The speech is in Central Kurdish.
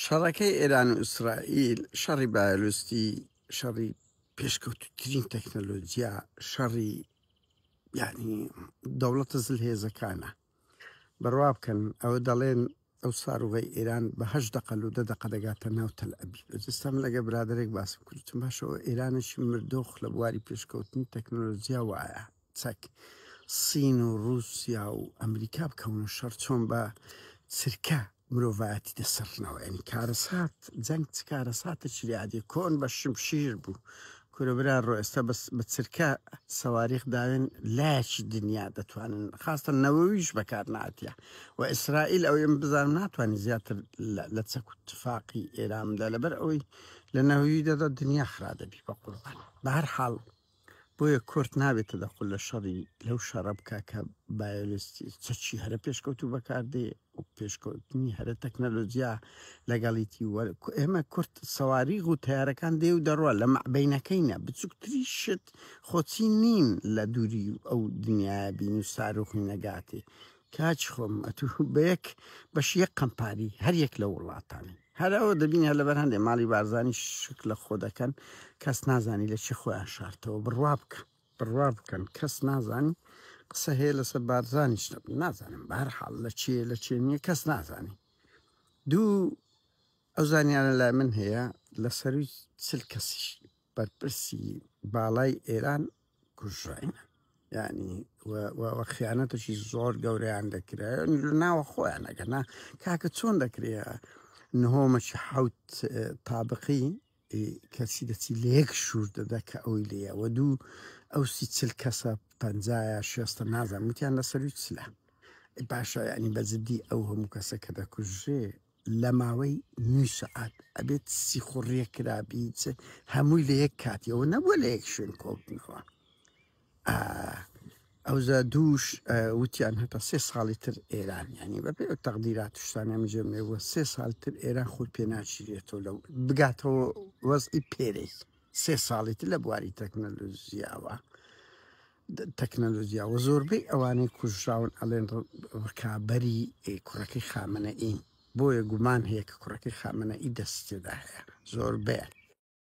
شەڕەکەی ئێران و ئیسرائیل شەڕی بایۆلۆستی شەڕی پێشکەوتوترین تەکنەلۆجیا شەڕی یعنی دەوڵەتە زلهێزەکانە بڕوا بکەن ئەوە دەڵێن ئەو ساروغی ئێران بە 8 دقل و 10 دقە دەگاتە ناو تەل ئەبیب ئەجستان لەگە برادێک باسم کردتم باشەوە ئێرانشی مردۆخ لە بواری پێشکەوتنی تەکنۆلۆجیا وایە چەک سین و رووسیا و ئەمریکا بکەون و شەڕ چۆن بە چرکە مرۆڤایەتی دەسەرنەوە ینی کارەسات جەنگ چ کارەساتە چریادی کۆن بە شمشیر بوو کورەبرا ڕۆ ئێستا بە چرکە سەواریخ داوێن لایەکی دنیا دەتوانن خاستە نەوەویش بەکار ناتیە و ئیسرائیل ئەو ئێمە بزانم ناتوانانی زیاتر لە چەک و تفاقی ئێراندا لەبەر ئەوەی لە نەوەوی دەدا دنیا خرا دەبی بە قوربان بە هەر حاڵ بۆیە کورت نابێتە دەخل لە شەڕی لەو شەڕە بکە کە بایۆلۆستی چەچی هەرە پێشکەوتو بەکاردێ و پێشکەوتنی هەرە تەکنەلۆجیا لەگەڵیتی ئێمە کورت سەواریغ و تیارەکان دێ و دەڕوە لە مەعبەینەکەینە بچووکتری شت خۆچی نین لە دووری ئەو دنیای بین و ساروخی نەگاتێ کاچ خۆم ئەتوو بە یەک بەش یەک قەمپاری هەر یەک لە وڵاتانی هەرەوە دەبین هەر لەبەر هەندێک ماڵی بارزانانی شک لە خۆ دەکەن کەس نازانی لە چی خۆیان شارتەوە بڕوا بکەن کەس نازانی قسە هەیە لەسەر بارزانیش نازانم بە هەر حاڵ لە چیە لە چێ نییە کەس نازانی دوو ئەو زانیانە لای من هەیە لە سەروی چل کەسیش بەرپرسی باڵای ئێران کوژراینە یعنی خیانەتشی زۆر گەورەیان دەکرێت لە ناوە خۆیان ئەگەنا کاکە چۆن دەکرێت نهۆمەشی حوت تابقی کەسی دەچی لە یەک شوور دەدا کە ئەوی لێە و دوو ئەو سی چل کەسە 50 شێستە نازان وتیان لە سەروی چلە باشە ینی بەجددی ئەو هەموو کەسە کە دەکوژێ لە ماوەی 9 سەعات ئەبێت سی خوڕیە کرابی هەمووی لە یەک کاتیەوە نەبووە لە یەک شوێن کۆبنەوە ئەوزە دووش وتیان هەتا 3 ساڵی تر ئێران ینی بەپێ ئەو تەقدیرات شتانیان جێمێوە 3 ساڵ تر ئێران خۆی پێ ناچیرێتەوە لەو بگاتەوە وەزئی پێرەی 3 ساڵی تر لە بواری تەکنەلۆژیاوە زۆربەی ئەوانەی کوژراون ئەڵێن ڕکابەری کوڕەکەی خامنەئی بۆیە گومان هەیە کە کوڕەکەی خامنەئی دەستێدا هەیە زۆربەیە